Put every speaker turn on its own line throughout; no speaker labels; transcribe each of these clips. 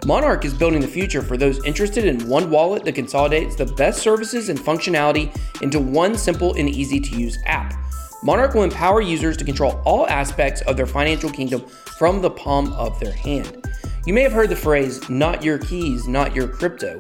Monarch is building the future for those interested in one wallet that consolidates the best services and functionality into one simple and easy-to-use app. Monarch will empower users to control all aspects of their financial kingdom from the palm of their hand. You may have heard the phrase, not your keys, not your crypto.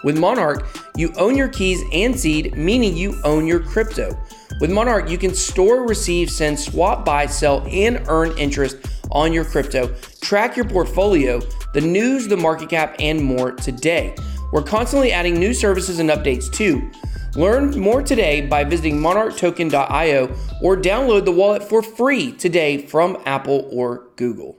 With Monarch, you own your keys and seed, meaning you own your crypto. With Monarch, you can store, receive, send, swap, buy, sell, and earn interest on your crypto. Track your portfolio, the news, the market cap, and more today. We're constantly adding new services and updates too. Learn more today by visiting monarchtoken.io or download the wallet for free today from Apple or Google.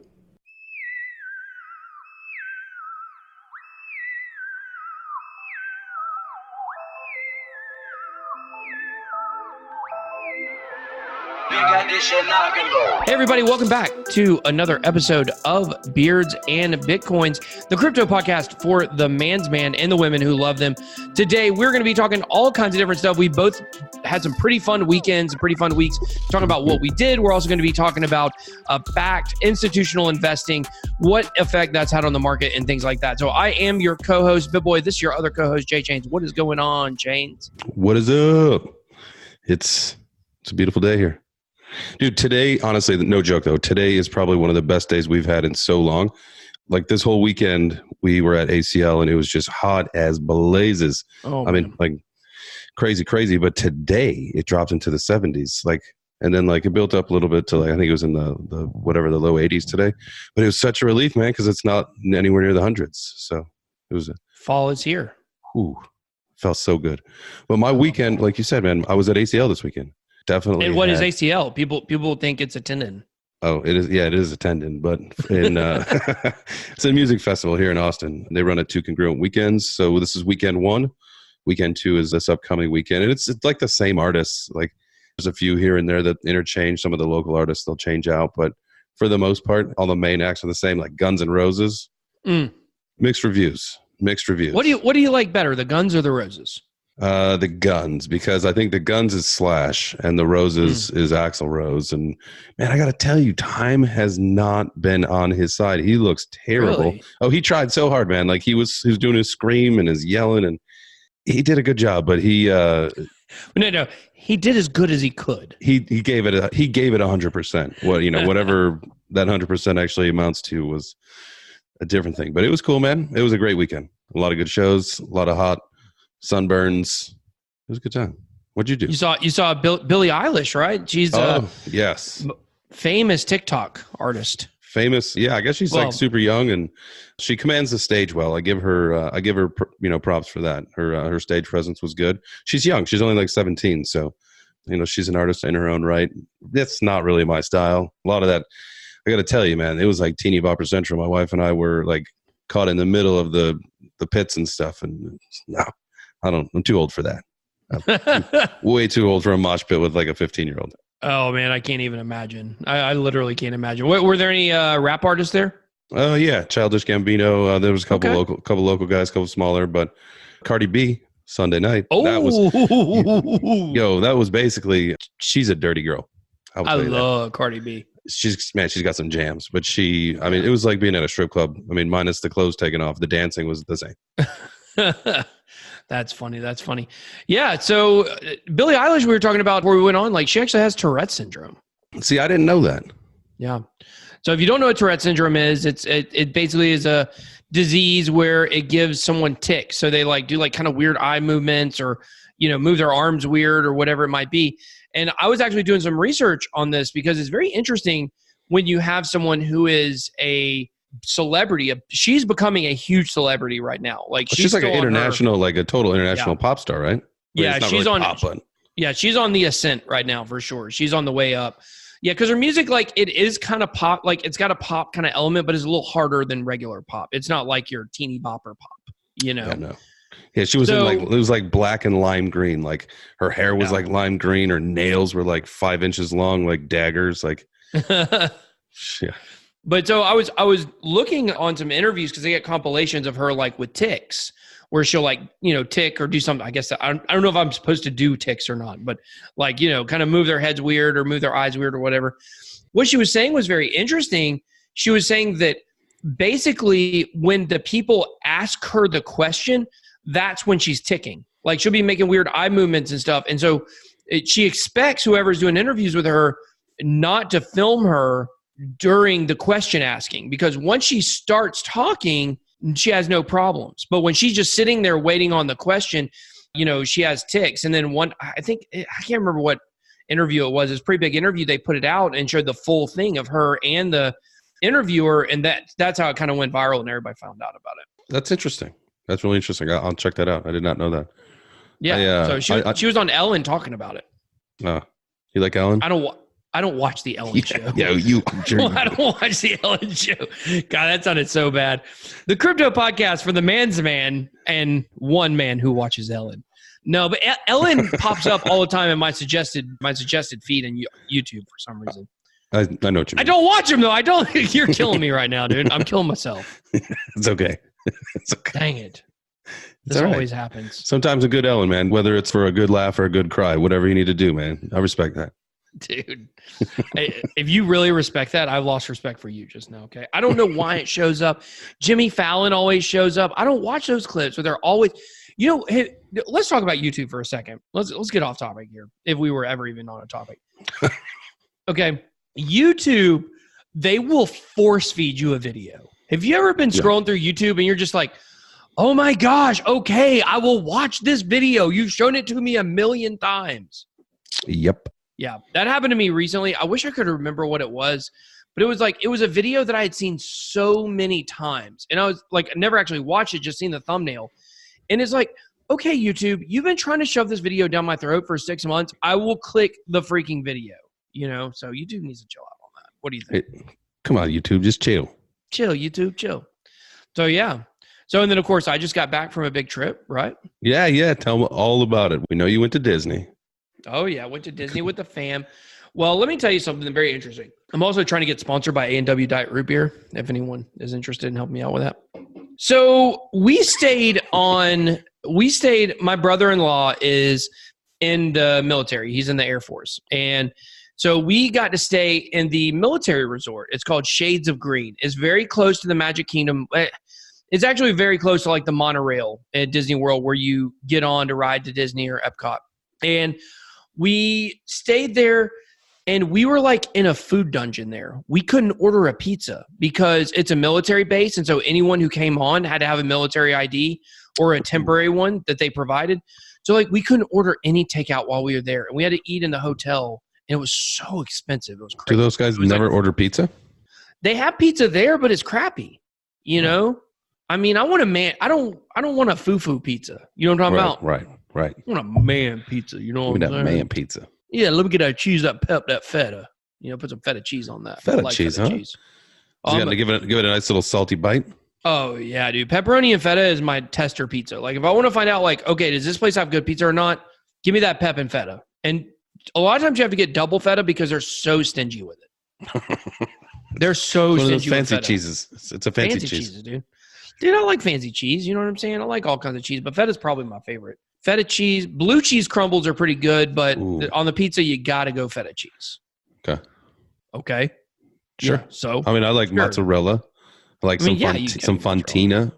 Hey everybody, welcome back to another episode of Beards and Bitcoins, the crypto podcast for the man's man and the women who love them. Today, we're going to be talking all kinds of different stuff. We both had some pretty fun weekends, pretty fun weeks, talking about what we did. We're also going to be talking about Bakkt, institutional investing, what effect that's had on the market and things like that. So I am your co-host, Bitboy. This is your other co-host, Jay Chains. What is going on, Chains?
What is up? It's a beautiful day here. Dude, today, honestly, no joke though, today is probably one of the best days we've had in so long. Like this whole weekend, we were at ACL and it was just hot as blazes. I mean, like crazy. But today it dropped into the 70s. And then it built up a little bit to I think it was in the low 80s today. But it was such a relief, man, because it's not anywhere near the hundreds. So it was
fall is here.
Ooh, felt so good. But my weekend, like you said, man, I was at ACL this weekend. Definitely.
And what is ACL? People think it's a tendon.
Oh, it is. Yeah, it is a tendon, but it's a music festival here in Austin. They run it 2 congruent weekends. So this is weekend 1. Weekend 2 is this upcoming weekend. And it's like the same artists. Like there's a few here and there that interchange. Some of the local artists, they'll change out. But for the most part, all the main acts are the same, like Guns N' Roses. Mixed reviews. What do you like better, the Guns or the Roses? The Guns, because I think the Guns is Slash and the Roses is Axl Rose. And man, I got to tell you, time has not been on his side. He looks terrible.
Really?
Oh, he tried so hard, man. Like he was doing his scream and his yelling, and he did a good job, but he
no, he did as good as he could.
He gave it 100%. Whatever that 100% actually amounts to was a different thing, but it was cool, man. It was a great weekend. A lot of good shows, a lot of hot sunburns. It was a good time. What'd you do?
You saw Billie Eilish, right? She's
yes,
famous TikTok artist.
Famous, yeah. I guess she's super young and she commands the stage well. I give her props for that. Her stage presence was good. She's young. She's only 17, so she's an artist in her own right. That's not really my style. A lot of that, I got to tell you, man. It was like teeny bopper central. My wife and I were caught in the middle of the pits and stuff, and no. I'm too old for that. I'm way too old for a mosh pit with a 15-year-old.
Oh man, I can't even imagine. I literally can't imagine. Were there any rap artists there?
Yeah, Childish Gambino. There was a couple local guys, a couple smaller, but Cardi B Sunday night.
Oh,
that was basically, she's a dirty girl.
I love Cardi B.
She's got some jams, but it was like being at a strip club. I mean, minus the clothes taken off, the dancing was the same.
That's funny. Yeah. So Billie Eilish, we were talking about before we went on, she actually has Tourette syndrome.
See, I didn't know that.
Yeah. So if you don't know what Tourette syndrome is, it basically is a disease where it gives someone tics. So they do kind of weird eye movements or, move their arms weird or whatever it might be. And I was actually doing some research on this because it's very interesting when you have someone who is a celebrity. She's becoming a huge celebrity right now.
She's like an international, a total international pop star, right?
Yeah, she's on. Yeah, she's on the ascent right now for sure. She's on the way up. Yeah, because her music, it is kind of pop. It's got a pop kind of element, but it's a little harder than regular pop. It's not like your teeny bopper pop.
Yeah, no. Yeah, she was in it was black and lime green. Her hair was lime green. Her nails were 5 inches long, like daggers. Yeah.
But so I was looking on some interviews because they get compilations of her with tics, where she'll tick or do something. I guess I don't know if I'm supposed to do tics or not, but kind of move their heads weird or move their eyes weird or whatever. What she was saying was very interesting. She was saying that basically when the people ask her the question, that's when she's ticking. Like she'll be making weird eye movements and stuff. And so she expects whoever's doing interviews with her not to film her during the question asking, because once she starts talking, she has no problems. But when she's just sitting there waiting on the question, she has tics. And then I can't remember what interview it was. It's a pretty big interview. They put it out and showed the full thing of her and the interviewer. And that's how it kind of went viral and everybody found out about it.
That's interesting. That's really interesting. I'll check that out. I did not know that.
Yeah. She was on Ellen talking about it.
You like Ellen?
I don't watch the Ellen show.
Yeah, you.
I don't watch the Ellen show. God, that sounded so bad. The crypto podcast for the man's man and one man who watches Ellen. No, but Ellen pops up all the time in my suggested feed in YouTube for some reason.
I know what you mean.
I don't watch him though. I don't. You're killing me right now, dude. I'm killing myself.
It's okay. It's okay.
Dang it. This always happens.
Sometimes a good Ellen, man, whether it's for a good laugh or a good cry, whatever you need to do, man. I respect that.
Dude, if you really respect that, I've lost respect for you just now, okay? I don't know why it shows up. Jimmy Fallon always shows up. I don't watch those clips, but they're always, hey, let's talk about YouTube for a second. Let's get off topic here, if we were ever even on a topic. Okay, YouTube, they will force feed you a video. Have you ever been scrolling through YouTube and you're just like, oh my gosh, okay, I will watch this video. You've shown it to me 1,000,000 times.
Yep.
Yeah, that happened to me recently. I wish I could remember what it was, but it was a video that I had seen so many times. And I was like, I never actually watched it, just seen the thumbnail. And it's like, okay, YouTube, you've been trying to shove this video down my throat for 6 months. I will click the freaking video, So YouTube needs to chill out on that. What do you think?
Hey, come on, YouTube, just chill.
Chill, YouTube, chill. So, yeah. So, and then, of course, I just got back from a big trip, right?
Yeah. Tell me all about it. We know you went to Disney.
Oh, yeah. I went to Disney with the fam. Well, let me tell you something very interesting. I'm also trying to get sponsored by A&W Diet Root Beer, if anyone is interested in helping me out with that. So we stayed, my brother-in-law is in the military. He's in the Air Force. And so we got to stay in the military resort. It's called Shades of Green. It's very close to the Magic Kingdom. It's actually very close to like the monorail at Disney World where you get on to ride to Disney or Epcot. And we stayed there and we were like in a food dungeon there. We couldn't order a pizza because it's a military base. And so anyone who came on had to have a military ID or a temporary one that they provided. So like we couldn't order any takeout while we were there. And we had to eat in the hotel. And it was so expensive. It was crazy.
Do those guys never order pizza?
They have pizza there, but it's crappy. I mean, I want I don't want a foo-foo pizza. You know what I'm talking about?
Right.
I want a man pizza. You know what I'm saying?
Man pizza.
Yeah, let me get that cheese, that feta. Put some feta cheese on that.
Feta cheese, huh? Cheese. You got to give it a nice little salty bite.
Oh, yeah, dude. Pepperoni and feta is my tester pizza. Like, if I want to find out, like, okay, does this place have good pizza or not? Give me that pep and feta. And a lot of times you have to get double feta because they're so stingy with it. They're so stingy with feta.
Fancy cheeses. It's a fancy cheese.
Cheeses, dude. Dude, I like fancy cheese. You know what I'm saying? I like all kinds of cheese, but feta's probably my favorite. Feta cheese, blue cheese crumbles are pretty good, but on the pizza, you got to go feta cheese. Okay.
Sure.
Yeah, so
I mean, I like mozzarella. I like some fontina,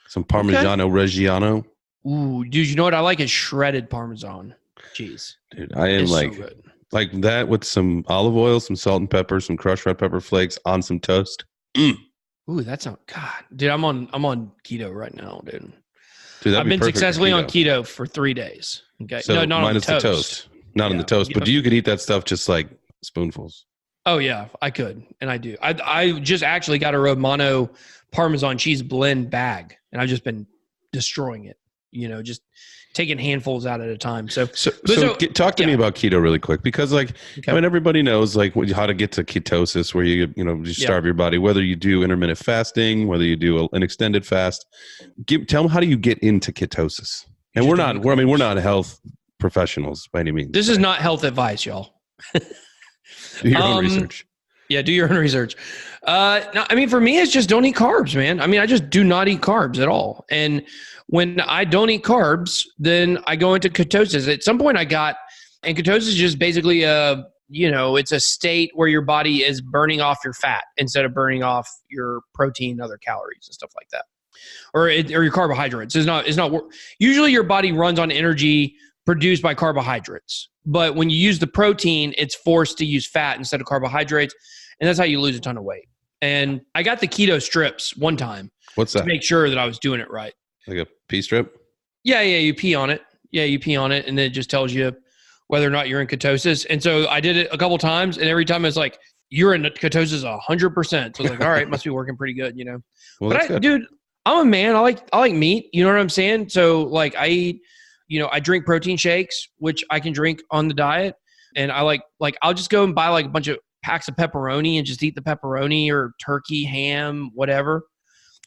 some Parmigiano Reggiano.
Ooh, dude, you know what I like is shredded Parmesan cheese.
Dude, I am like that with some olive oil, some salt and pepper, some crushed red pepper flakes on some toast.
Ooh, that's not God, dude. I'm on keto right now, dude.
I've
been successfully on keto for 3 days. Okay,
so
no, not
minus
on
the toast. Not on the toast, but you could eat that stuff just like spoonfuls.
Oh yeah, I could, and I do. I just actually got a Romano Parmesan cheese blend bag, and I've just been destroying it. Just taking handfuls out at a time. So
talk to me about keto really quick, because I mean, everybody knows like how to get to ketosis, where you starve your body, whether you do intermittent fasting, whether you do an extended fast. Tell them, how do you get into ketosis? And we're not health professionals by any means.
This is not health advice, y'all.
Do your own research.
Yeah, do your own research. No, I mean, for me, it's just don't eat carbs, man. I mean, I just do not eat carbs at all. And when I don't eat carbs, then I go into ketosis. At some point and ketosis is just basically it's a state where your body is burning off your fat instead of burning off your protein and other calories and stuff like that. Or your carbohydrates. It's not usually your body runs on energy produced by carbohydrates. But when you use the protein, it's forced to use fat instead of carbohydrates. And that's how you lose a ton of weight. And I got the keto strips one time.
What's that?
To make sure that I was doing it right.
Like a pee strip?
Yeah, you pee on it. Yeah, you pee on it, and then it just tells you whether or not you're in ketosis. And so I did it a couple times, and every time it's like, you're in ketosis 100%. So I was like, all right, must be working pretty good,
Well,
but dude, I'm a man. I like meat. You know what I'm saying? So like I eat, I drink protein shakes, which I can drink on the diet. And I like I'll just go and buy like a bunch of packs of pepperoni and just eat the pepperoni or turkey, ham, whatever.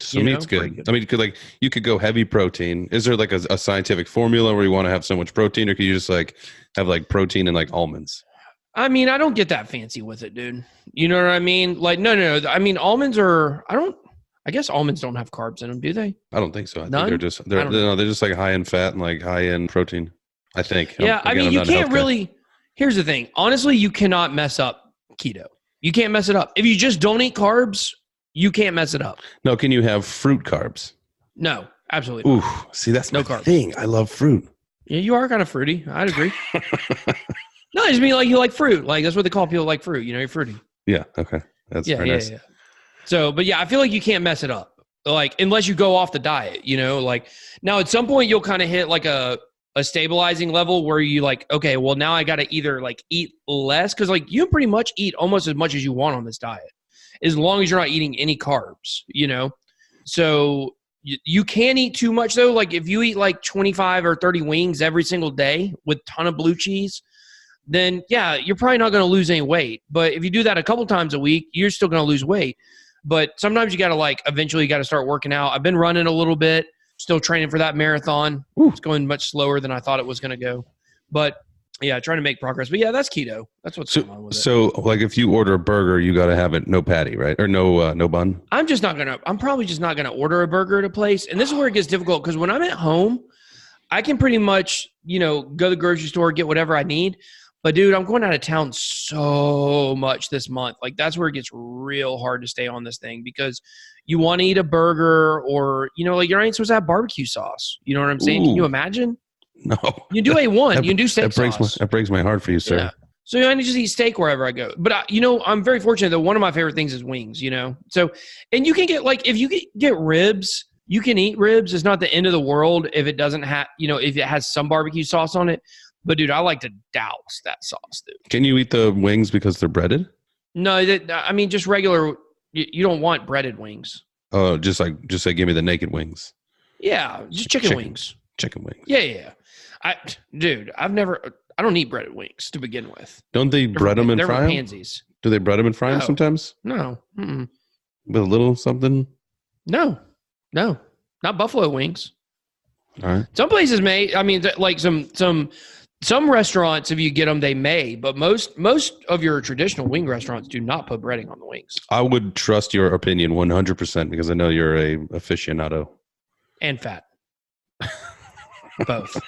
So meat's good. I mean, you could go heavy protein. Is there like a scientific formula where you want to have so much protein, or could you just like have like protein and like almonds?
I mean, I don't get that fancy with it, dude. You know what I mean? Like, no. I mean, I guess almonds don't have carbs in them, do they?
I don't think so. I think they're just like high in fat and like high in protein, I think.
Yeah, I mean, you can't really, here's the thing. Honestly, you cannot mess up keto. You can't mess it up. If you just don't eat carbs, you can't mess it up.
No, can you have fruit carbs?
No, absolutely not.
Ooh, see, that's my thing. I love fruit.
Yeah, you are kind of fruity. I'd agree. No, I just mean like you like fruit. Like that's what they call people like fruit. You're fruity.
Yeah. Okay. That's very nice.
Yeah. So, but yeah, I feel like you can't mess it up. Like unless you go off the diet, like now at some point you'll kind of hit like a stabilizing level where you like, okay, well now I got to either like eat less. Cause like you pretty much eat almost as much as you want on this diet, as long as you're not eating any carbs, So you can't eat too much though. Like if you eat like 25 or 30 wings every single day with a ton of blue cheese, then yeah, you're probably not going to lose any weight. But if you do that a couple times a week, you're still going to lose weight. But sometimes you got to eventually you got to start working out. I've been running a little bit, still training for that marathon. Ooh. It's going much slower than I thought it was going to go. But yeah, trying to make progress. But yeah, that's keto. That's what's going on with it.
So like if you order a burger, you got to have it no patty, right? Or no bun?
I'm probably just not going to order a burger at a place. And this is where it gets difficult because when I'm at home, I can pretty much, go to the grocery store, get whatever I need. But dude, I'm going out of town so much this month. Like that's where it gets real hard to stay on this thing because you want to eat a burger or, like you're not even supposed to have barbecue sauce. You know what I'm saying?
Ooh.
Can you imagine?
No.
You do A1. You can do steak sauce.
That breaks my heart for you, sir.
Yeah. So I just eat steak wherever I go. But, I'm very fortunate that one of my favorite things is wings, So, and you can get if you get ribs, you can eat ribs. It's not the end of the world if it doesn't have, if it has some barbecue sauce on it. But dude, I like to douse that sauce, dude.
Can you eat the wings because they're breaded?
No, just regular. You don't want breaded wings.
Oh, just like give me the naked wings.
Yeah, just chicken wings.
Chicken wings.
Yeah. I don't eat breaded wings to begin with.
Don't they bread them and fry them?
Pansies.
Do they bread them and fry them sometimes?
No. Mm-mm.
With a little something?
No, not buffalo wings.
All right.
Some places may. I mean, like some restaurants, if you get them, they may. But most of your traditional wing restaurants do not put breading on the wings.
I would trust your opinion 100% because I know you're a aficionado.
And fat. Both.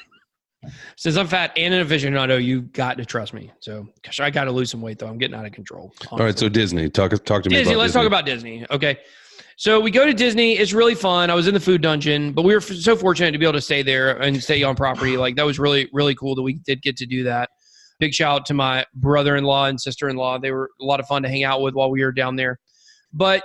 Since I'm fat and an aficionado, you got to trust me. So, gosh, I got to lose some weight though. I'm getting out of control. Honestly. All
right. So Disney, talk to me about Disney.
Let's talk about Disney. Okay. So we go to Disney. It's really fun. I was in the food dungeon, but we were so fortunate to be able to stay there and stay on property. Like that was really, really cool that we did get to do that. Big shout out to my brother-in-law and sister-in-law. They were a lot of fun to hang out with while we were down there. But,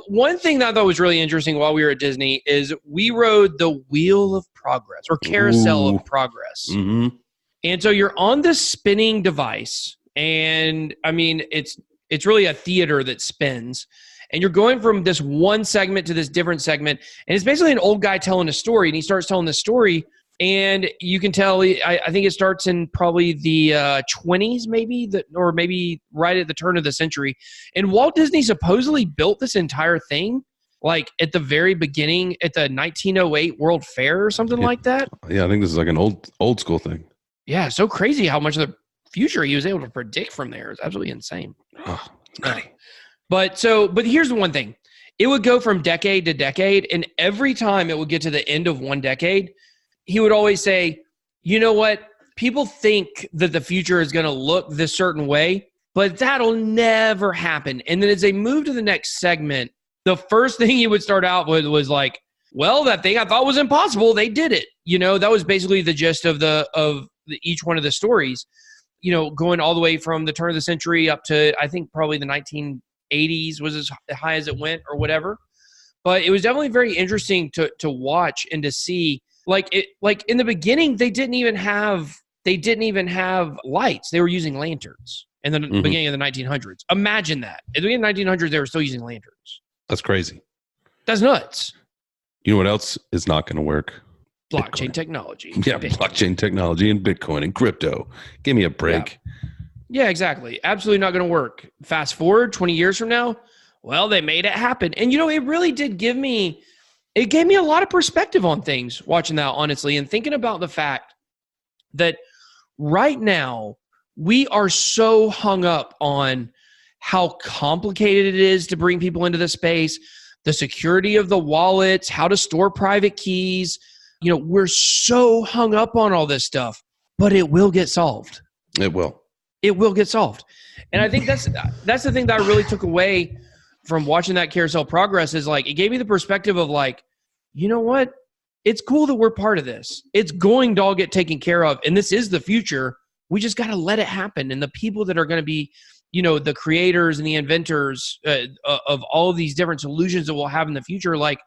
one thing that I thought was really interesting while we were at Disney is we rode the Wheel of Progress or Carousel of Progress.
Mm-hmm.
And so you're on this spinning device. And I mean, it's really a theater that spins. And you're going from this one segment to this different segment. And it's basically an old guy telling a story. And he starts telling the story. And you can tell, I think it starts in probably the 20s maybe, or maybe right at the turn of the century. And Walt Disney supposedly built this entire thing like at the very beginning at the 1908 World Fair or something like that.
Yeah, I think this is like an old school thing.
Yeah, so crazy how much of the future he was able to predict from there. It's absolutely insane.
Oh, nutty.
But here's the one thing. It would go from decade to decade, and every time it would get to the end of one decade, he would always say, you know what? People think that the future is going to look this certain way, but that'll never happen. And then as they move to the next segment, the first thing he would start out with was like, well, that thing I thought was impossible, they did it. That was basically the gist of each one of the stories, going all the way from the turn of the century up to, I think, probably the 1980s was as high as it went or whatever. But it was definitely very interesting to watch and to see, like in the beginning, they didn't even have lights. They were using lanterns in the beginning of the 1900s. Imagine that. At the beginning of the 1900s, they were still using lanterns.
That's crazy.
That's nuts.
You know what else is not going to work?
Blockchain
Bitcoin.
Technology.
Yeah, blockchain technology and Bitcoin and crypto. Give me a break.
Yeah, exactly. Absolutely not going to work. Fast forward 20 years from now, well, they made it happen. And, it really did gave me a lot of perspective on things watching that, honestly, and thinking about the fact that right now we are so hung up on how complicated it is to bring people into the space, the security of the wallets, how to store private keys. We're so hung up on all this stuff, but it will get solved.
It will.
It will get solved. And I think that's the thing that I really took away from watching that carousel progress is like, it gave me the perspective of like, you know what? It's cool that we're part of this. It's going to all get taken care of. And this is the future. We just got to let it happen. And the people that are going to be, the creators and the inventors of all of these different solutions that we'll have in the future, like,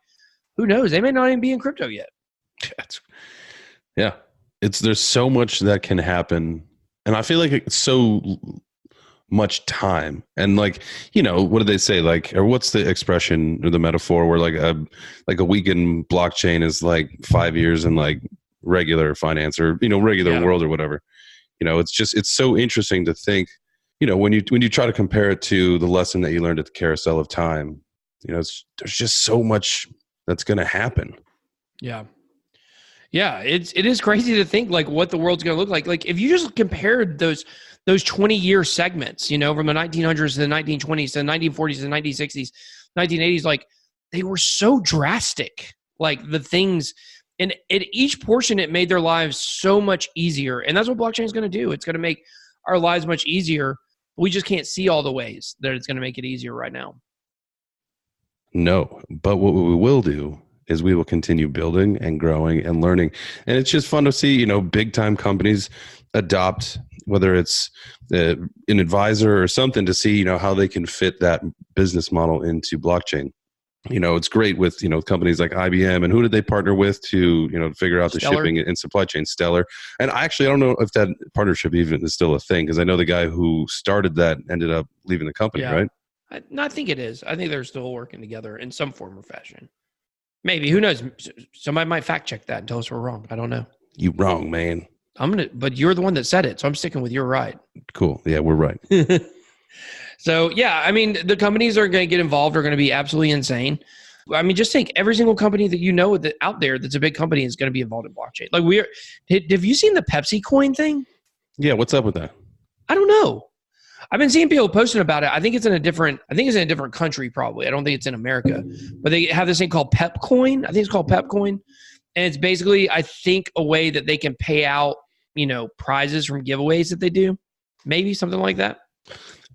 who knows? They may not even be in crypto yet.
Yeah. There's so much that can happen. And I feel like it's so much time. And like, what do they say? Like, or what's the expression or the metaphor where like a week in blockchain is like 5 years in like regular finance or, regular world or whatever. It's so interesting to think, when you try to compare it to the lesson that you learned at the carousel of time, there's just so much that's going to happen.
Yeah. Yeah. It is crazy to think like what the world's going to look like. Like if you just compared those 20-year segments, from the 1900s to the 1920s to the 1940s to the 1960s, 1980s, like they were so drastic, like the things, and at each portion, it made their lives so much easier. And that's what blockchain is going to do. It's going to make our lives much easier. We just can't see all the ways that it's going to make it easier right now.
No, but what we will do is we will continue building and growing and learning. And it's just fun to see, big time companies adopt, whether it's an advisor or something, to see, how they can fit that business model into blockchain. It's great with, companies like IBM, and who did they partner with to, figure out the shipping and supply chain? Stellar. And I don't know if that partnership even is still a thing, because I know the guy who started that ended up leaving the company, right?
I think it is. I think they're still working together in some form or fashion. Maybe, who knows? Somebody might fact check that and tell us we're wrong. I don't know.
You wrong, man.
But you're the one that said it, so I'm sticking with you're right.
Cool. Yeah, we're right.
So, yeah, I mean, the companies that are going to get involved are going to be absolutely insane. I mean, just think every single company that that out there that's a big company is going to be involved in blockchain. Like have you seen the Pepsi coin thing?
Yeah, what's up with that?
I don't know. I've been seeing people posting about it. I think it's in a different country probably. I don't think it's in America. But they have this thing called Pep coin. I think it's called Pep coin. And it's basically, I think, a way that they can pay out, prizes from giveaways that they do. Maybe something like that.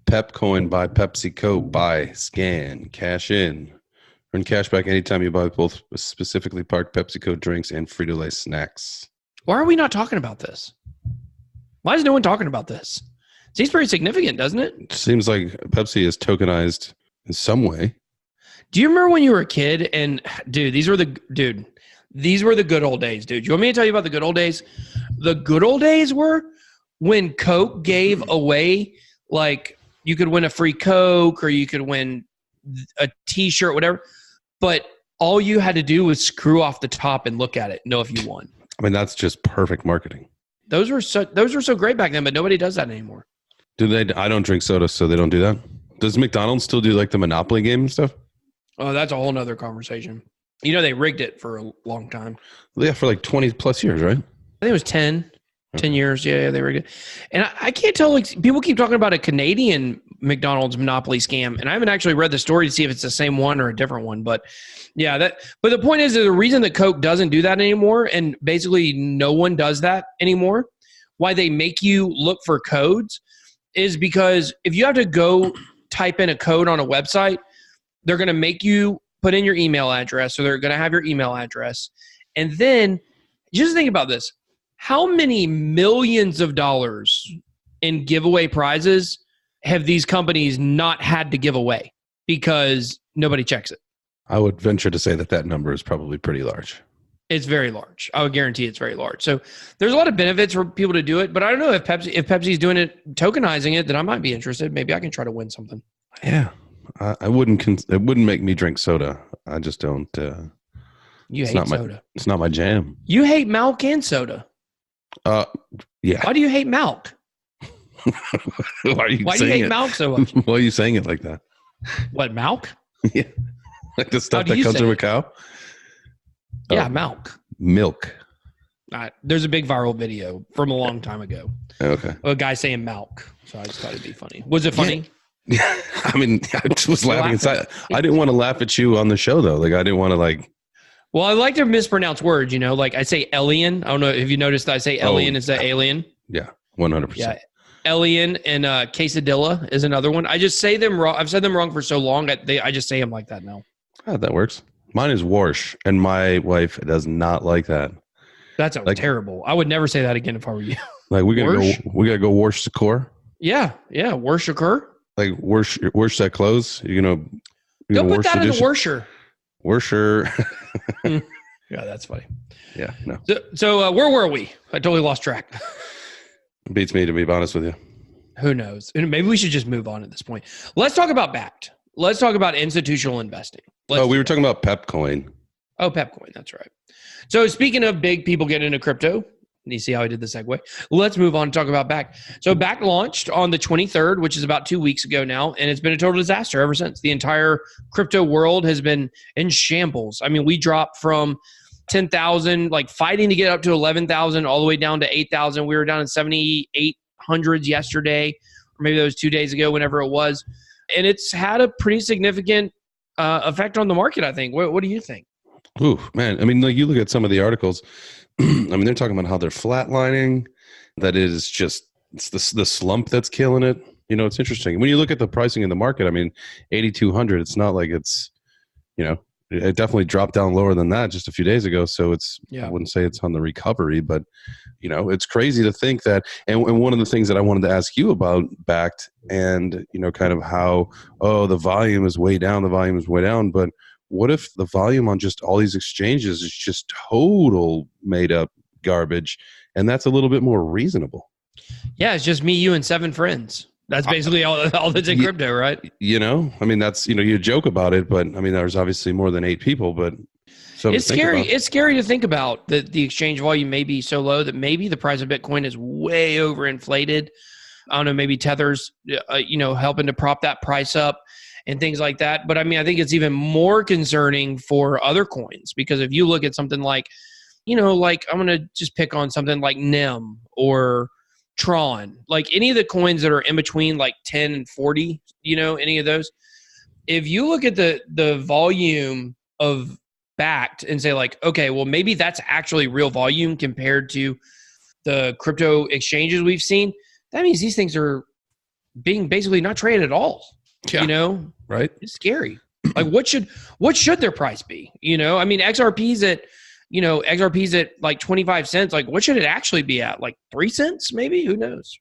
Pep coin by PepsiCo. Buy, scan, cash in. Earn cash back anytime you buy both specifically parked PepsiCo drinks and Frito-Lay snacks.
Why are we not talking about this? Why is no one talking about this? Seems pretty significant, doesn't it?
It seems like Pepsi is tokenized in some way.
Do you remember when you were a kid and, these were the good old days, dude. You want me to tell you about the good old days? The good old days were when Coke gave away, like, you could win a free Coke or you could win a T-shirt, whatever. But all you had to do was screw off the top and look at it, know if you won.
I mean, that's just perfect marketing.
Those were so great back then, but nobody does that anymore.
Do they? I don't drink soda, so they don't do that. Does McDonald's still do like the Monopoly game and stuff?
Oh, that's a whole nother conversation. They rigged it for a long time.
Yeah, for like 20 plus years, right?
I think it was 10 years. Yeah, they rigged it. And I can't tell, like, people keep talking about a Canadian McDonald's Monopoly scam, and I haven't actually read the story to see if it's the same one or a different one. But yeah, but the point is that the reason that Coke doesn't do that anymore, and basically no one does that anymore, why they make you look for codes, is because if you have to go type in a code on a website, they're going to make you put in your email address. So they're going to have your email address. And then just think about this. How many millions of dollars in giveaway prizes have these companies not had to give away because nobody checks it?
I would venture to say that number is probably pretty large.
It's very large. I would guarantee it's very large. So there's a lot of benefits for people to do it, but I don't know if Pepsi's doing it, tokenizing it, then I might be interested. Maybe I can try to win something.
Yeah. It wouldn't make me drink soda. I just don't.
You hate soda.
It's not my jam.
You hate milk and soda.
Yeah.
Why do you hate milk?
Why do you hate
milk so much?
Why are you saying it like that?
What, milk?
Yeah. Like the stuff that comes from a cow?
Yeah, milk.
Milk.
There's a big viral video from a long time ago.
Okay.
A guy saying milk. So I just thought it'd be funny. Was it funny?
Yeah. I mean, I just was laughing inside. I didn't want to laugh at you on the show, though. Like, I didn't want to, Well, I like to mispronounce words, Like, I say alien. I don't know if you noticed that I say alien instead of alien. Yeah, 100%.
Yeah. Alien and quesadilla is another one. I just say them wrong. I've said them wrong for so long. I just say them like that now.
Oh, that works. Mine is Warsh, and my wife does not like that.
That's terrible. I would never say that again if I were you.
Like we gotta go wash the core.
Yeah, wash your core.
Like wash that clothes.
Don't put that in the washer.
Washer.
Yeah, that's funny.
Yeah, no.
So where were we? I totally lost track.
Beats me, to be honest with you.
Who knows? Maybe we should just move on at this point. Let's talk about Bakkt. Let's talk about institutional investing.
We were talking about Pepcoin.
Oh, Pepcoin. That's right. So speaking of big people getting into crypto, you see how I did the segue? Let's move on and talk about Bakkt. So Bakkt launched on the 23rd, which is about 2 weeks ago now, and it's been a total disaster ever since. The entire crypto world has been in shambles. I mean, we dropped from 10,000, fighting to get up to 11,000, all the way down to 8,000. We were down in 7,800s yesterday, or maybe that was 2 days ago, whenever it was. And it's had a pretty significant effect on the market, I think. What do you think?
Ooh, man. I mean, you look at some of the articles. I mean, they're talking about how they're flatlining. That is just it's the slump that's killing it. It's interesting. When you look at the pricing in the market, I mean, 8,200. It's not like it's, it definitely dropped down lower than that just a few days ago. So I wouldn't say it's on the recovery, but it's crazy to think that. And one of the things that I wanted to ask you about Bakkt and, kind of how, the volume is way down. But what if the volume on just all these exchanges is just total made up garbage? And that's a little bit more reasonable.
Yeah. It's just me, you, and 7 friends. That's basically all that's in crypto, right? I mean, that's, you joke about it, but I mean, there's obviously more than 8 people, but it's scary. It's scary to think about that the exchange volume may be so low that maybe the price of Bitcoin is way overinflated. I don't know, maybe Tether's, helping to prop that price up and things like that. But I mean, I think it's even more concerning for other coins, because if you look at something like, I'm going to just pick on something like NEM or Tron, like any of the coins that are in between 10 and 40, any of those. If you look at the volume of Bakkt and say okay, well, maybe that's actually real volume compared to the crypto exchanges we've seen, that means these things are being basically not traded at all.
Yeah. Right.
It's scary. What should their price be? I mean, XRP's at 25 cents. What should it actually be at? 3 cents, maybe? Who knows?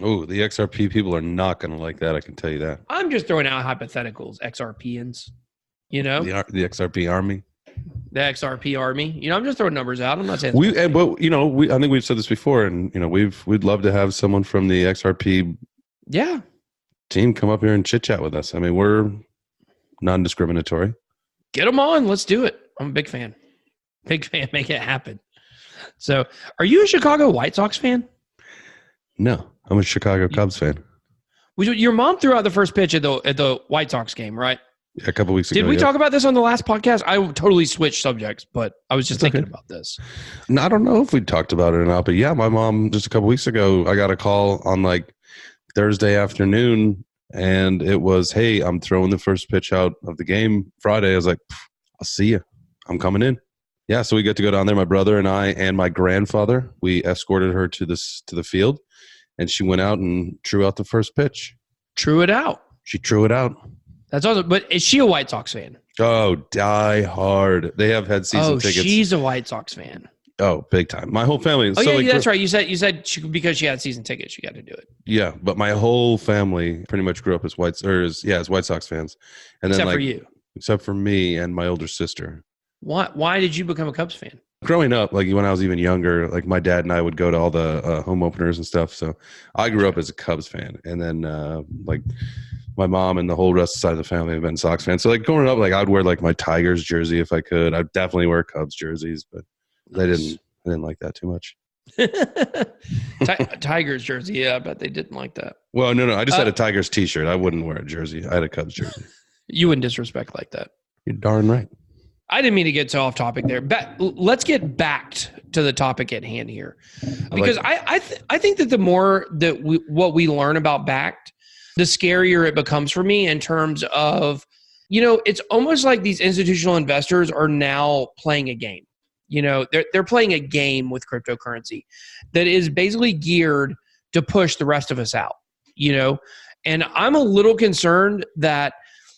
Oh, the XRP people are not going to like that. I can tell you that.
I'm just throwing out hypotheticals, XRPians,
the XRP army.
The XRP army. I'm just throwing numbers out. I'm not saying
I think we've said this before, and we'd love to have someone from the XRP team come up here and chit chat with us. I mean, we're non-discriminatory.
Get them on. Let's do it. I'm a big fan. Big fan. Make it happen. So, are you a Chicago White Sox fan?
No, I'm a Chicago Cubs fan.
Your mom threw out the first pitch at the White Sox game, right?
A couple weeks ago.
Did we talk about this on the last podcast? I totally switched subjects, but I was just thinking about this.
No, I don't know if we talked about it or not, but yeah, my mom just a couple weeks ago, I got a call on Thursday afternoon, and it was, hey, I'm throwing the first pitch out of the game Friday. I was like, I'll see you. I'm coming in. Yeah, so we got to go down there, my brother and I and my grandfather. We escorted her to the field, and she went out and drew out the first pitch.
True it out.
She drew it out.
That's awesome. But is she a White Sox fan?
Oh, die hard. They have had season tickets.
She's a White Sox fan.
Oh, big time. My whole family.
Oh, yeah, that's right. You said because she had season tickets, she got to do it.
Yeah, but my whole family pretty much grew up as White Sox fans, and
except
then
for you,
except for me and my older sister.
Why did you become a Cubs fan?
Growing up, like when I was even younger, like my dad and I would go to all the home openers and stuff. So I grew up as a Cubs fan, and then like my mom and the whole rest of the side of the family have been Sox fans. So like growing up, like I'd wear like my Tigers jersey if I could. I'd definitely wear Cubs jerseys, but I didn't like that too much.
Tigers jersey, yeah, I bet they didn't like that.
Well, no, I just had a Tigers t-shirt. I wouldn't wear a jersey. I had a Cubs jersey.
You wouldn't disrespect like that.
You're darn right.
I didn't mean to get so off topic there. Let's get back to the topic at hand here, because I think that the more that what we learn about Bakkt, the scarier it becomes for me in terms of, it's almost like these institutional investors are now playing a game. They're playing a game with cryptocurrency that is basically geared to push the rest of us out, and I'm a little concerned that,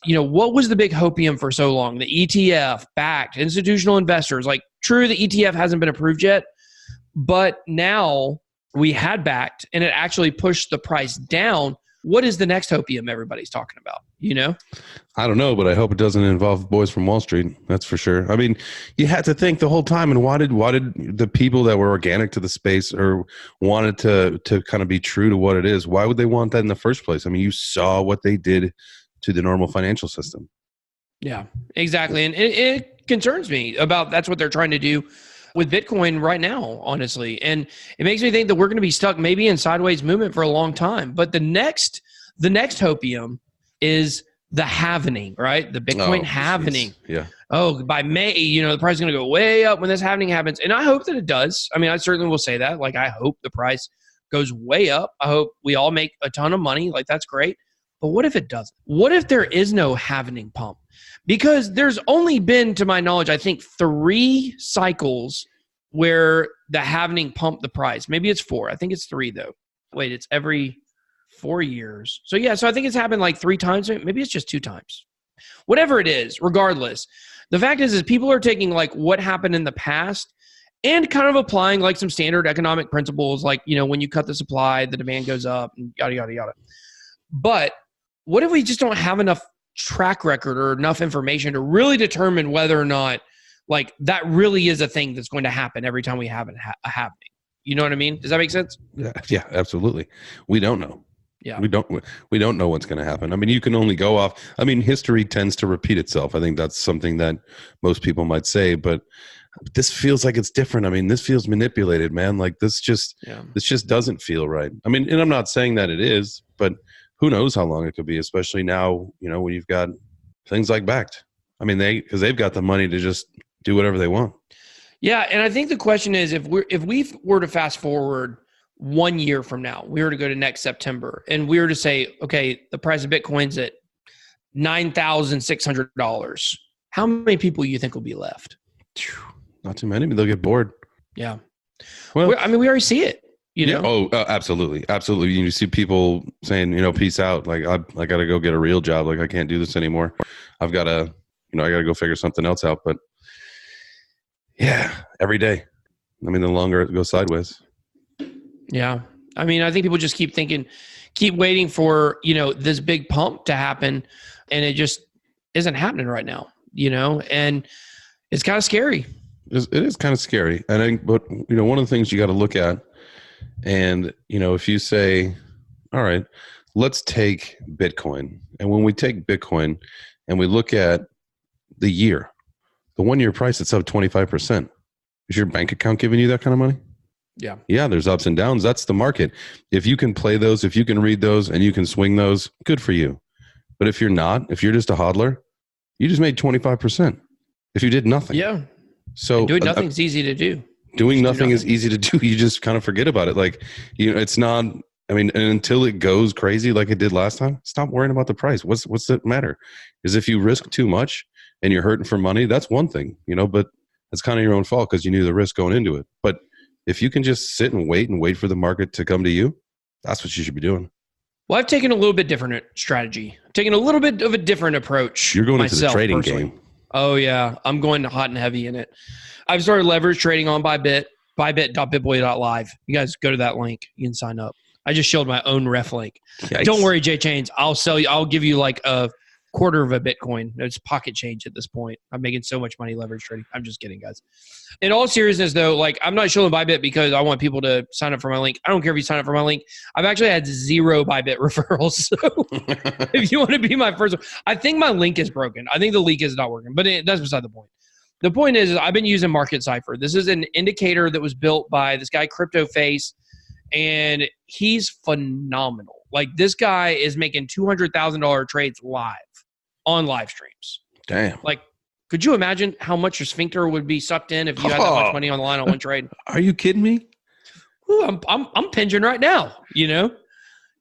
what was the big hopium for so long? The ETF, Bakkt, institutional investors. Like, true, the ETF hasn't been approved yet, but now we had Bakkt and it actually pushed the price down. What is the next hopium everybody's talking about?
I don't know, but I hope it doesn't involve boys from Wall Street. That's for sure. I mean, you had to think the whole time. And why did the people that were organic to the space or wanted to kind of be true to what it is? Why would they want that in the first place? I mean, you saw what they did to the normal financial system.
Yeah, exactly. And it concerns me about that's what they're trying to do with Bitcoin right now, honestly. And it makes me think that we're going to be stuck maybe in sideways movement for a long time. But the next hopium is the halvening, right? The Bitcoin halvening.
Yeah.
Oh, by May, the price is going to go way up when this halvening happens. And I hope that it does. I mean, I certainly will say that. Like, I hope the price goes way up. I hope we all make a ton of money. Like, that's great. But what if it doesn't? What if there is no halvening pump? Because there's only been, to my knowledge, I think 3 cycles where the halvening pumped the price. Maybe it's 4. I think it's 3, though. Wait, it's every 4 years. So yeah, so I think it's happened like 3 times. Maybe it's just 2 times. Whatever it is, regardless, the fact is people are taking like what happened in the past and kind of applying like some standard economic principles, like, when you cut the supply, the demand goes up and yada, yada, yada. But what if we just don't have enough track record or enough information to really determine whether or not like that really is a thing that's going to happen every time we have a happening? You know what I mean? Does that make sense?
Yeah, absolutely. We don't know.
Yeah.
We don't know what's going to happen. I mean, you can only go off. I mean, history tends to repeat itself. I think that's something that most people might say, but this feels like it's different. I mean, this feels manipulated, man. Like this just doesn't feel right. I mean, and I'm not saying that it is, but who knows how long it could be, especially now, when you've got things like Bakkt. I mean, because they've got the money to just do whatever they want.
Yeah, and I think the question is, if we were to fast forward 1 year from now, we were to go to next September, and we were to say, okay, the price of Bitcoin's at $9,600. How many people you think will be left?
Not too many, but they'll get bored.
Yeah.
Well,
we already see it.
Yeah. Oh, absolutely. Absolutely. You see people saying, peace out. Like, I got to go get a real job. Like, I can't do this anymore. I've got to, I got to go figure something else out. But yeah, every day. I mean, the longer it goes sideways.
Yeah. I mean, I think people just keep waiting for, this big pump to happen. And it just isn't happening right now, and it's kind of scary.
It is kind of scary. But one of the things you got to look at, and, if you say, all right, let's take Bitcoin. And when we take Bitcoin and we look at the 1 year price, it's up 25%. Is your bank account giving you that kind of money?
Yeah.
Yeah, there's ups and downs. That's the market. If you can play those, if you can read those and you can swing those, good for you. But if you're not, if you're just a hodler, you just made 25% if you did nothing.
Yeah.
So
and doing nothing's easy to do.
Doing nothing is easy to do. You just kind of forget about it. Like, it's not, I mean, and until it goes crazy like it did last time, stop worrying about the price. What's the matter? Is if you risk too much and you're hurting for money, that's one thing, but it's kind of your own fault because you knew the risk going into it. But if you can just sit and wait for the market to come to you, That's what you should be doing.
Well, I've taken a little bit different strategy. I've taken a little bit of a different approach.
You're going into the trading game.
Oh, yeah. I'm going hot and heavy in it. I've started leverage trading on Bybit, bybit.bitboy.live. You guys go to that link. You can sign up. I just showed my own ref link.
Yikes.
Don't worry, J Chains. I'll give you like a quarter of a Bitcoin. It's pocket change at this point. I'm making so much money leverage trading. I'm just kidding, guys. In all seriousness, though, like I'm not showing Bybit because I want people to sign up for my link. I don't care if you sign up for my link. I've actually had 0 Bybit referrals. So if you want to be my first one, I think my link is broken. I think the link is not working, but that's beside the point. The point is I've been using Market Cipher. This is an indicator that was built by this guy, Crypto Face, and he's phenomenal. Like this guy is making $200,000 trades live on live streams.
Damn.
Like, could you imagine how much your sphincter would be sucked in if you had that much money on the line on one trade?
Are you kidding me?
Ooh, I'm pinging right now,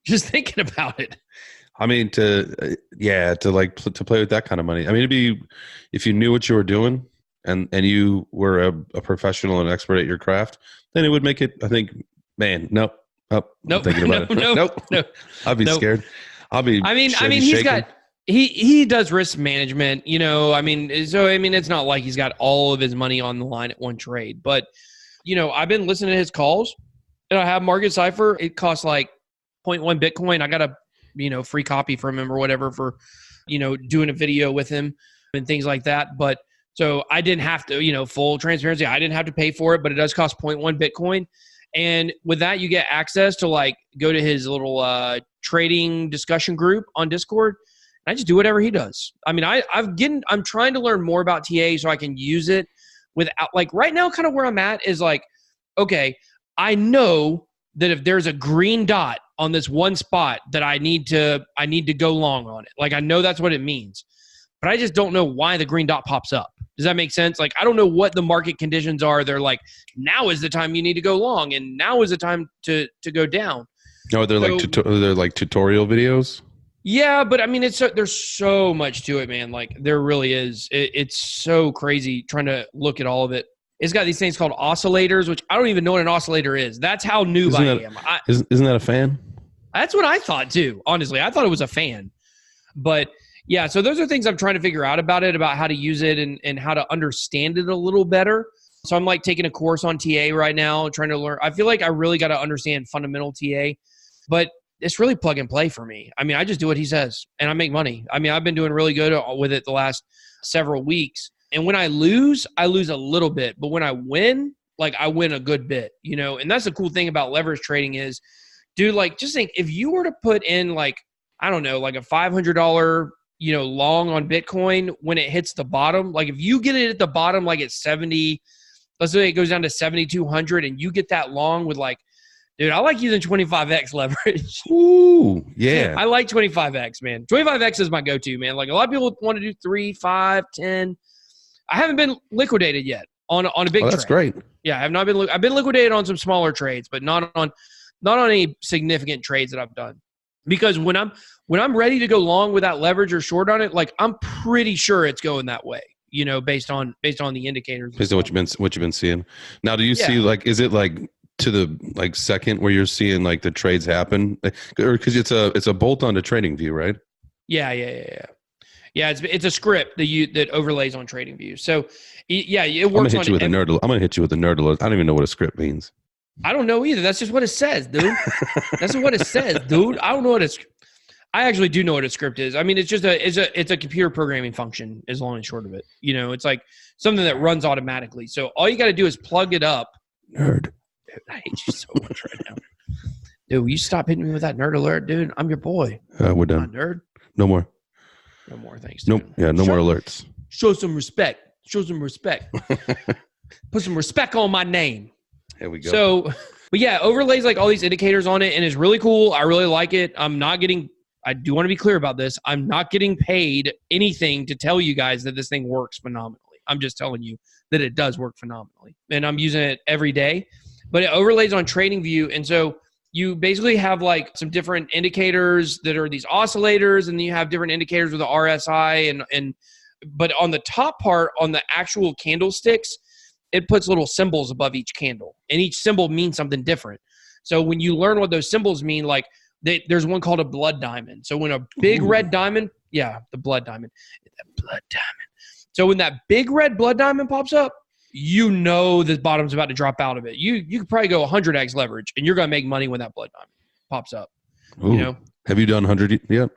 just thinking about it.
I mean, to play with that kind of money. I mean, it'd be, if you knew what you were doing and you were a professional and expert at your craft, then it would make it, I think, man, nope. Thinking about it. Nope. I'd be scared. I mean,
he does risk management, it's not like he's got all of his money on the line at one trade, but I've been listening to his calls and I have Market Cipher. It costs like 0.1 Bitcoin. I got a, free copy from him or whatever for, doing a video with him and things like that. But so I didn't have to, full transparency. I didn't have to pay for it, but it does cost 0.1 Bitcoin. And with that, you get access to like go to his little trading discussion group on Discord. And I just do whatever he does. I mean, I'm trying to learn more about TA so I can use it without, like right now, kind of where I'm at is like, okay, I know that if there's a green dot on this one spot that I need to go long on it. Like I know that's what it means, but I just don't know why the green dot pops up. Does that make sense? Like, I don't know what the market conditions are. They're like, now is the time you need to go long, and now is the time to go down.
No, they're like tutorial videos.
Yeah, but I mean, there's so much to it, man. Like, there really is. It's so crazy trying to look at all of it. It's got these things called oscillators, which I don't even know what an oscillator is. That's how noob I am.
Isn't that a fan?
That's what I thought too. Honestly, I thought it was a fan, but. Yeah, so those are things I'm trying to figure out about it, about how to use it and how to understand it a little better. So I'm like taking a course on TA right now, trying to learn. I feel like I really got to understand fundamental TA, but it's really plug and play for me. I mean, I just do what he says and I make money. I mean, I've been doing really good with it the last several weeks. And when I lose a little bit. But when I win, like I win a good bit, And that's the cool thing about leverage trading is, dude, like just think if you were to put in like, I don't know, like a $500 long on Bitcoin when it hits the bottom, like if you get it at the bottom, like it's 70, let's say it goes down to 7,200 and you get that long with like, dude, I like using 25X leverage.
Ooh, yeah.
I like 25X, man. 25X is my go-to, man. Like a lot of people want to do 3, 5, 10. I haven't been liquidated yet on a big trade.
That's great.
Yeah, I've been liquidated on some smaller trades, but not on any significant trades that I've done. Because when I'm ready to go long with that leverage or short on it, like I'm pretty sure it's going that way, based on the indicators.
Based on what you've been seeing. Now, do you see like, is it like to the like second where you're seeing like the trades happen, or because it's a bolt on to trading view, right?
Yeah. It's a script that overlays on trading view. So yeah, it works. I'm gonna
hit you with a nerd alert. I don't even know what a script means.
I don't know either. That's just what it says, dude. That's what it says, dude. I don't know what I actually do know what a script is. I mean, it's just it's a computer programming function, is long and short of it. It's like something that runs automatically. So all you got to do is plug it up.
Nerd.
Dude, I hate you so much right now. Dude, will you stop hitting me with that nerd alert, dude? I'm your boy.
We're done.
Nerd.
No more.
No more, thanks, dude.
Nope. Yeah, no more alerts.
Show some respect. Put some respect on my name.
Here we go.
So, but yeah, overlays like all these indicators on it, and it's really cool. I really like it. I do want to be clear about this. I'm not getting paid anything to tell you guys that this thing works phenomenally. I'm just telling you that it does work phenomenally. And I'm using it every day. But it overlays on TradingView. And so you basically have like some different indicators that are these oscillators, and then you have different indicators with the RSI but on the top part, on the actual candlesticks, it puts little symbols above each candle, and each symbol means something different. So when you learn what those symbols mean, like there's one called a blood diamond. So when a big red diamond, the blood diamond, that blood diamond. So when that big red blood diamond pops up, you know the bottom's about to drop out of it. You could probably go 100x leverage, and you're going to make money when that blood diamond pops up.
Ooh.
You know?
Have you done 100 yet?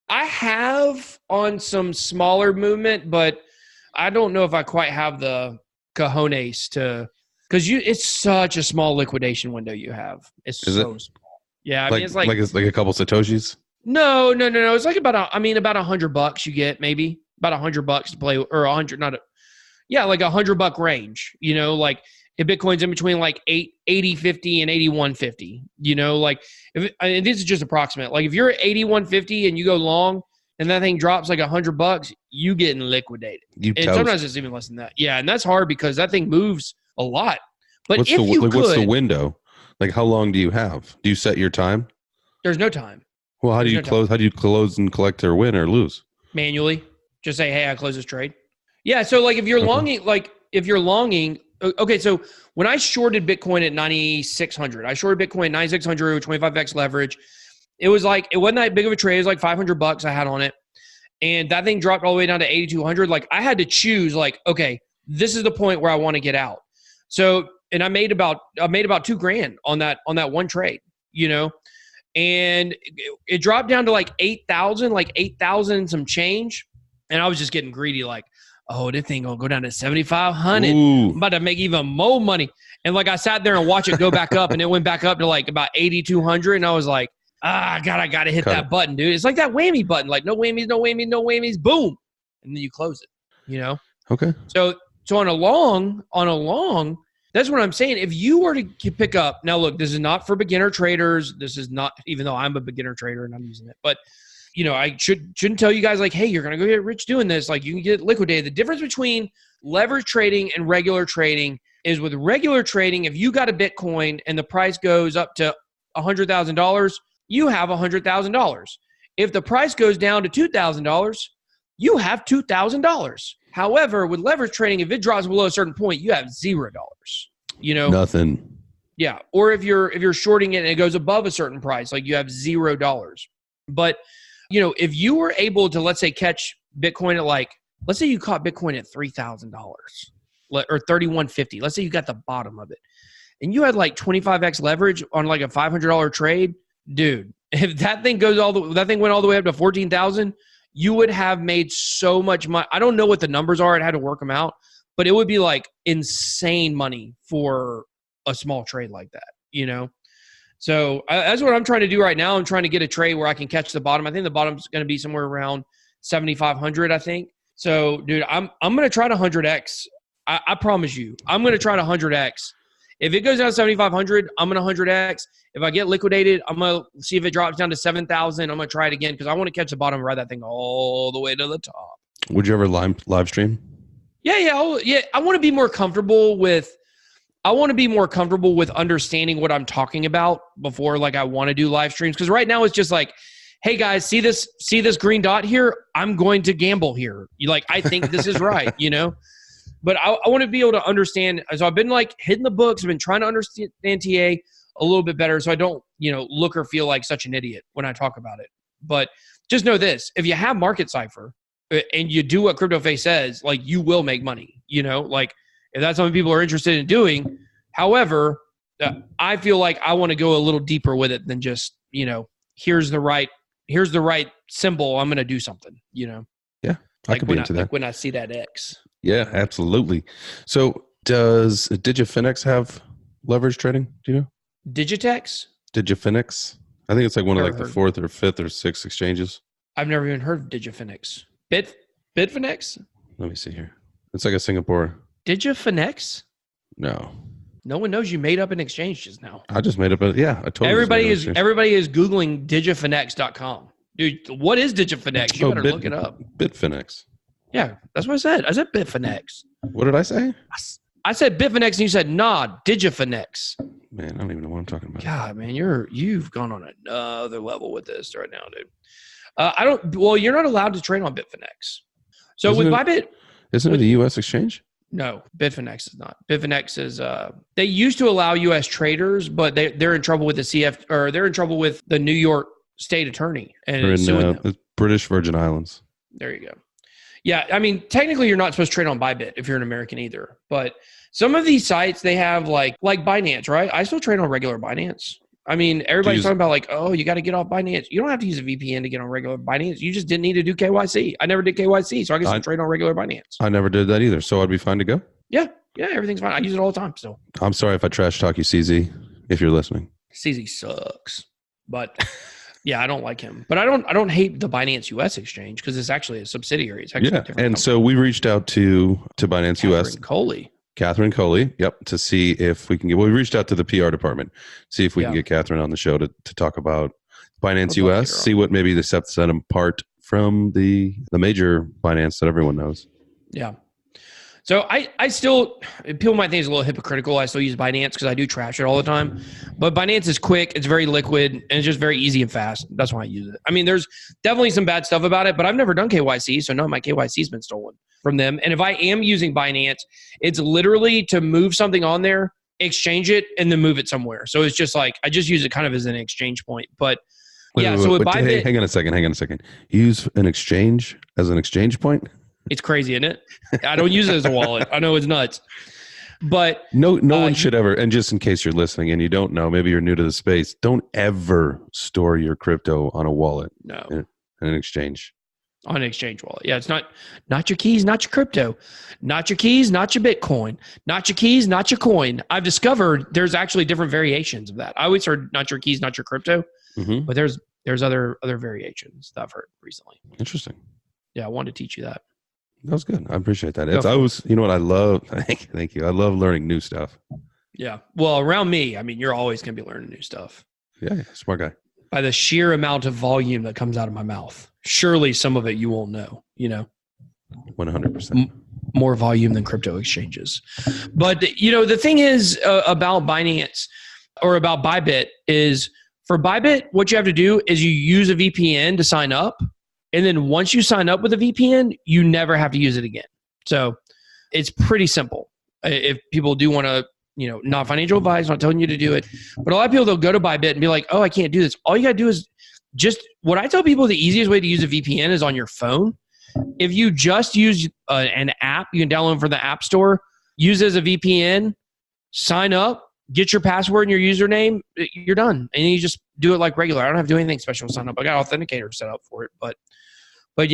I have on some smaller movement, but I don't know if I quite have the cojones to, because it's such a small liquidation window you have. It's so small. Yeah, I mean, it's like
a couple Satoshis.
No. It's like about $100 you get, maybe about $100 to play, or 100, like $100 range. You know, like if Bitcoin's in between like 80.50 and 81.50. You know, like and this is just approximate. Like if you're at 81.50 and you go long, and that thing drops like $100, you getting liquidated. And sometimes it's even less than that. Yeah, and that's hard because that thing moves a lot. But what's
the window? Like how long do you have? Do you set your time?
There's no time.
Well, how do you close? How do you close and collect or win or lose?
Manually. Just say, hey, I close this trade. Yeah. So like if you're longing, okay. So when I shorted Bitcoin at 9,600, I shorted Bitcoin at 9,600 with 25x leverage. It wasn't that big of a trade. It was like $500 I had on it. And that thing dropped all the way down to 8,200. Like I had to choose like, okay, this is the point where I want to get out. So, and I made about $2,000 on that one trade, you know, and it dropped down to like 8,000 and some change. And I was just getting greedy. Like, oh, this thing gonna go down to 7,500. I'm about to make even more money. And like I sat there and watched it go back up, and it went back up to like about 8,200. And I was like, I gotta hit that button, dude. It's like that whammy button. Like no whammies, boom, and then you close it. You know.
Okay.
So on a long, that's what I'm saying. If you were to pick up, now look, this is not for beginner traders. This is not, even though I'm a beginner trader and I'm using it, but you know, I shouldn't tell you guys like, hey, you're going to go get rich doing this. Like you can get liquidated. The difference between leverage trading and regular trading is with regular trading, if you got a Bitcoin and the price goes up to $100,000, you have $100,000. If the price goes down to $2,000, you have $2,000. However, with leverage trading, if it drops below a certain point, you have $0. You know,
nothing.
Yeah, or if you're shorting it and it goes above a certain price, like you have $0. But you know, if you were able to, let's say, catch Bitcoin at like, let's say you caught Bitcoin at $3,000 or 3,150. Let's say you got the bottom of it, and you had like 25x leverage on like a $500 trade, dude. If that thing went all the way up to 14,000, you would have made so much money. I don't know what the numbers are. I'd had to work them out, but it would be like insane money for a small trade like that, you know? So that's what I'm trying to do right now. I'm trying to get a trade where I can catch the bottom. I think the bottom's going to be somewhere around 7,500, I think. So, dude, I'm going to try to 100x. I promise you, I'm going to try to 100x. If it goes down to 7,500, I'm going to 100x. If I get liquidated, I'm going to see if it drops down to 7,000. I'm going to try it again because I want to catch the bottom and ride that thing all the way to the top.
Would you ever live stream?
Yeah. I want to be more comfortable with understanding what I'm talking about before like I want to do live streams. Because right now it's just like, hey guys, see this green dot here? I'm going to gamble here. I think this is right, you know? But I want to be able to understand. So I've been like hitting the books. I've been trying to understand TA a little bit better so I don't, look or feel like such an idiot when I talk about it. But just know this, if you have Market Cipher and you do what CryptoFace says, like you will make money, if that's something people are interested in doing. However, I feel like I want to go a little deeper with it than just, here's the right symbol. I'm going to do something,
Yeah, I could be into that.
Like when I see that X.
Yeah, absolutely. So does Digifinex have leverage trading? Do you know?
Digitex?
Digifinex. I think it's like one of like the fourth or fifth or sixth exchanges.
I've never even heard of Digifinex. Bitfinex?
Let me see here. It's like a Singapore.
Digifinex?
No.
No one knows you made up an exchange just now.
I just made up I totally
everybody is Googling digifinex.com. Dude, what is Digifinex? You better look it up.
Bitfinex.
Yeah, that's what I said. I said Bitfinex.
What did I say?
I said Bitfinex and you said Digifinex.
Man, I don't even know what I'm talking about.
God, man, you've gone on another level with this right now, dude. You're not allowed to trade on Bitfinex. So with Bybit,
isn't it a U.S. exchange?
No, Bitfinex is not. Bitfinex is they used to allow U.S. traders, but they're in trouble with the they're in trouble with the New York State Attorney and suing them.
The British Virgin Islands.
There you go. Yeah, I mean, technically, you're not supposed to trade on Bybit if you're an American either. But some of these sites they have like Binance, right? I still trade on regular Binance. I mean, everybody's talking about like, oh, you got to get off Binance. You don't have to use a VPN to get on regular Binance. You just didn't need to do KYC. I never did KYC, so I guess I trade on regular Binance.
I never did that either, so I'd be fine to go?
Yeah, everything's fine. I use it all the time still.
I'm sorry if I trash talk you, CZ, if you're listening.
CZ sucks, but yeah, I don't like him. But I don't hate the Binance US exchange because it's actually a subsidiary. It's actually a different company.
So we reached out to Binance US. Catherine Coley, to see if we can we reached out to the PR department, see if we can get Catherine on the show to talk about Binance US, see what maybe the sets them apart from the major Binance that everyone knows.
Yeah. So I still, people might think it's a little hypocritical. I still use Binance because I do trash it all the time. But Binance is quick, it's very liquid, and it's just very easy and fast. That's why I use it. I mean, there's definitely some bad stuff about it, but I've never done KYC, so none of my KYC has been stolen from them. And if I am using Binance, it's literally to move something on there, exchange it, and then move it somewhere. So it's just like, I just use it kind of as an exchange point. But so with Bybit...
Hang on a second. Use an exchange as an exchange point?
It's crazy, isn't it? I don't use it as a wallet. I know it's nuts. But
no one should ever, and just in case you're listening and you don't know, maybe you're new to the space, don't ever store your crypto on a wallet.
No.
In an exchange.
On an exchange wallet. Yeah, it's not your keys, not your crypto. Not your keys, not your Bitcoin. Not your keys, not your coin. I've discovered there's actually different variations of that. I always heard not your keys, not your crypto. Mm-hmm. But there's other variations that I've heard recently.
Interesting.
Yeah, I wanted to teach you that.
That was good. I appreciate that. You know what I love? Thank you. I love learning new stuff.
Yeah. Well, around me, I mean, you're always going to be learning new stuff.
Yeah. Smart guy.
By the sheer amount of volume that comes out of my mouth. Surely some of it you won't know,
100%.
More volume than crypto exchanges. But, the thing is about Binance or about Bybit is for Bybit, what you have to do is you use a VPN to sign up. And then once you sign up with a VPN, you never have to use it again. So it's pretty simple. If people do want to, not financial advice, not telling you to do it. But a lot of people, they'll go to Bybit and be like, oh, I can't do this. All you got to do is what I tell people, the easiest way to use a VPN is on your phone. If you just use an app, you can download from the App Store, use it as a VPN, sign up, get your password and your username, you're done. And you just do it like regular. I don't have to do anything special to sign up. I got Authenticator set up for it. But I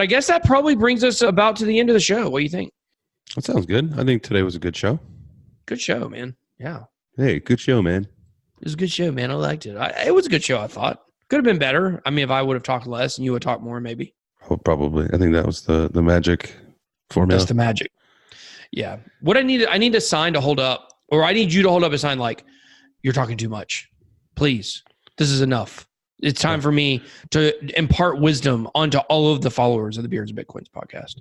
guess that probably brings us about to the end of the show. What do you think?
That sounds good. I think today was a good show.
Good show, man. Yeah.
Hey, good show, man.
It was a good show, man. I liked it. It was a good show, I thought. Could have been better. I mean, if I would have talked less and you would talk more, maybe.
Oh, probably. I think that was the magic formula.
That's the magic. Yeah. What I need a sign to hold up, or I need you to hold up a sign like, you're talking too much. Please. This is enough. It's time for me to impart wisdom onto all of the followers of the Beers and Bitcoins podcast.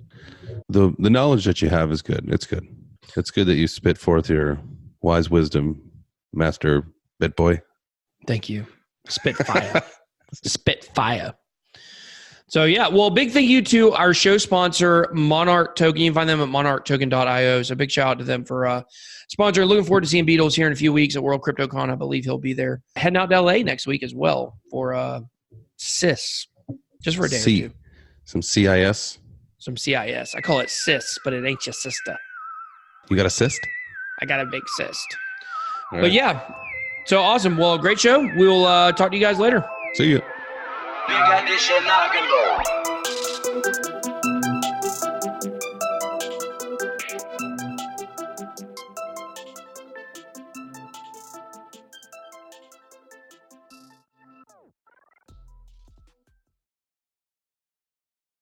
The knowledge that you have is good. It's good. It's good that you spit forth your wise wisdom, Master Bitboy.
Thank you. Spitfire. Spitfire. So yeah, well, big thank you to our show sponsor, Monarch Token. You can find them at monarchtoken.io. So big shout out to them for sponsoring. Looking forward to seeing Beatles here in a few weeks at World CryptoCon. I believe he'll be there. Heading out to LA next week as well for CIS, just for a day or two.
Some CIS?
Some CIS. I call it CIS, but it ain't your sister.
You got a cyst?
I got a big cyst. Right. But yeah, so awesome. Well, great show. We'll talk to you guys later.
See you.
Big addition, I can go.